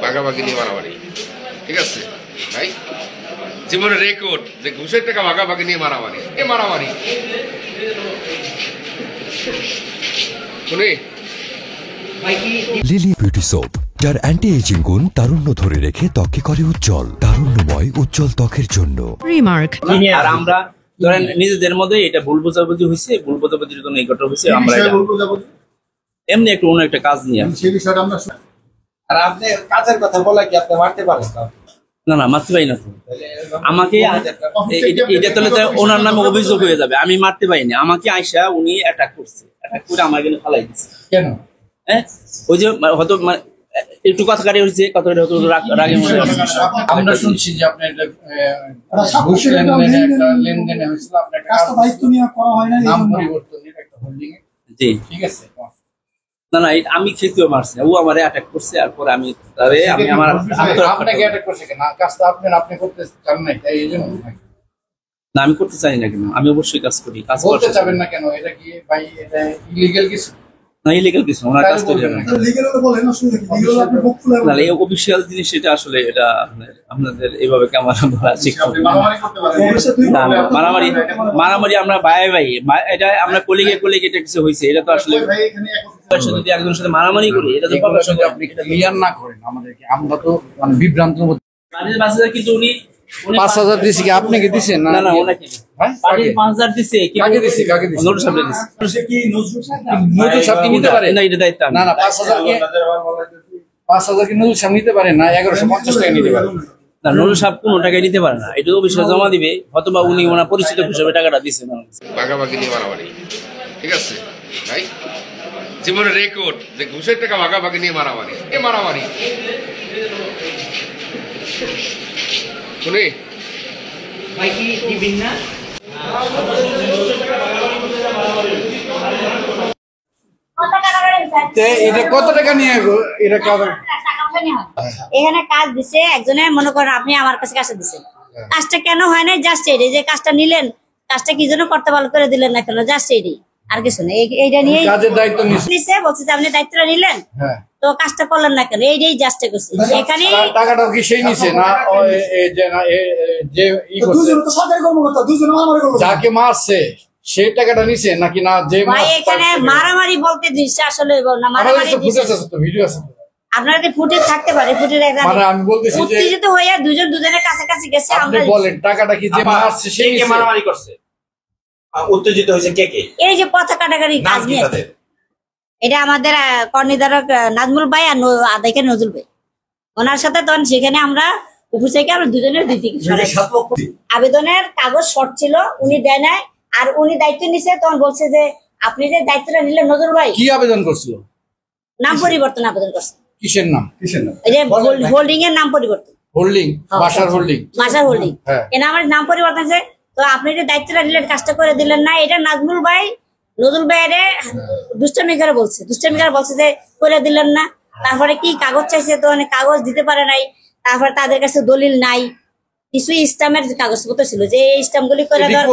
ভাগাভাগি নিয়ে মারামারি, ঠিক আছে ভাই? জীবনের রেকর্ড যে ঘুষের টাকা ভাগাভাগি নিয়ে মারামারি, এ মারামারি শুনে। লিলি বিউটি সোপ, যার অ্যান্টি এজিং গুণ তারুণ্য ধরে রেখে ত্বকে করে উজ্জ্বল, তারুণ্যময় উজ্জ্বল ত্বকের জন্য। রিমার্ক। আর আমরা ধরেন নিজেদের মধ্যে এটা ভুল বোঝাবুঝি হয়েছে, ভুল বোঝাবুঝির জন্য এই ঘটনা হয়েছে। আমরা এমনি একটু অন্য একটা কাজ নিয়ে সেই বিষয়টা আমরা। আর আপনি কাজের কথা বলা কি আপনি মারতে পারেন? না না, মারতে পারি না তো। আমাকে এটা তাহলে ওনার নামে অভিযোগ হয়ে যাবে। আমি মারতে পারিনি, আমাকে আইসা উনি অ্যাটাক করছে, অ্যাটাক করে আমার এখানে ফালাই দিচ্ছে। কেন? হ্যাঁ, ওই যে হয়তো একটু কথা কাটি হচ্ছে, কথাটা হয়তো রাগে মনে হয়। আমরা শুনছি যে আপনি লেনদেনে হয়েছিল, আপনার দায়িত্ব নিয়ে করা হয় না, নাম পরিবর্তনের একটা হোল্ডিং এ। জি ঠিক আছে। না না, আমি খেতেও মারছি, ও আমার অ্যাটাক করছে। আর পরে আমি আমার আপনাকে অ্যাটাক করছে কেন? কাজটা আপনি করতে চান না, এই জন্য? না, আমি করতে চাই না কেন, আমি অবশ্যই কাজ করি। কাজ করতে চাবেন না কেন? এটা কি ভাই এটা ইলিগাল কিছু না? ইলিগাল কিছু ওনার কাজ করি না। এই অফিসিয়াল জিনিস, এটা আসলে এটা আপনাদের এইভাবে ক্যামেরা মারামারি মারামারি আমরা ভাই ভাই, এটা আমরা কলিগে এটা কিছু হয়েছে, এটা তো আসলে যদি একজনের সাথে মারামারি করি, এটা তো আপনি ক্লিয়ার না করেন আমাদেরকে, আমরা তো মানে বিভ্রান্ত। কিন্তু উনি ৫,০০০ দিছি কি আপনাকে দিছেন? না না, ওনাকে ৫,০০০ দিছে। কাকে দিছি? কাকে দিছি? নজরুল সাহেব দিছে। নজরুল সাহেব নিতে পারে না, এটা দায়িত্ব না। না ৫,০০০ কি নজরুল সাহেব নিতে পারে না? ১১৫০ টাকা নিতে পারে না। নজরুল সাহেব কোনো টাকায় নিতে পারে না, এটা অফিসে জমা দিবে, অথবা উনি ওনার পরিচিত হিসেবে টাকাটা দিচ্ছেন। ভাগাভাগি নিয়ে মারামারি, ঠিক আছে ভাই? জীবনের রেকর্ড যে ঘুষের টাকা ভাগাভাগি নিয়ে মারামারি, এ মারামারি শুনে। এটা কত টাকা নিয়ে এটা এখানে কাজ দিছে একজনে, মনে করেন আপনি আমার কাছে কাজটা দিচ্ছেন, কাজটা কেন হয় না? জাস্ট এই যে কাজটা নিলেন, কাজটা কি জন্য করতে ভালো করে দিলেন না কেন? জাস্ট এই আর কিছু না। এইটা নিয়ে কাজের দায়িত্ব নিছে, বলছে যে আপনি দায়িত্বটা নিলেন তো কাজটা করলেন না কেন? এইটাই জাস্ট করছে। এখানে টাকাটা কি সেই নিছে না যে যাকে মারছে সেই টাকাটা নিছে নাকি না? যে ভাই এখানে মারামারি বলতে দিচ্ছে আসলে না, মারামারি ভিডিও আছে, আপনার ফুটেজ থাকতে পারে, ফুটেজ মানে আমি বলতেছি যে উত্তেজিত হয়ে দুজনের কাছাকাছি গেছে। আপনি বলেন টাকাটা কি যে মারছে সেই কে মারামারি করছে? উত্তেজিত হয়েছে কে কে? এই যে কথা কাটাকাটি কাজ নিয়ে, এটা আমাদের কর্ণধারক নাজমুল ভাই আর আদাইকে নজরুল ভাই, ওনার সাথে তখন সেখানে আমরা উপর থেকে আমরা দুজনের দুই দিকে আবেদনের কাগজ শর্ট ছিল, উনি দেয় নাই। আর উনি দায়িত্ব নিছে, তখন বলছে যে আপনি যে দায়িত্বটা নিলেন নজরুল ভাই। কি আবেদন করছিল? নাম পরিবর্তন আবেদন করছে। কিসের নাম? এই যে হোল্ডিং এর নাম পরিবর্তন, হোল্ডিং বাসার হোল্ডিং, বাসার হোল্ডিং। এর আমার নাম পরিবর্তন আছে। তো আপনি যে দায়িত্বটা নিলেন, কাজটা করে দিলেন না। এটা নাজমুল ভাই নজরুল ভাইয়ের দুষ্টামি করে বলছে, যে করে দিলেন না। তারপরে কি কাগজ চাইছে, তো অনেক কাগজ দিতে পারে নাই। তারপরে তাদের কাছে দলিল নাই, কিছু স্টাম্পের কাগজপত্র ছিল, যে এই স্টাম্প গুলি করে দেওয়ার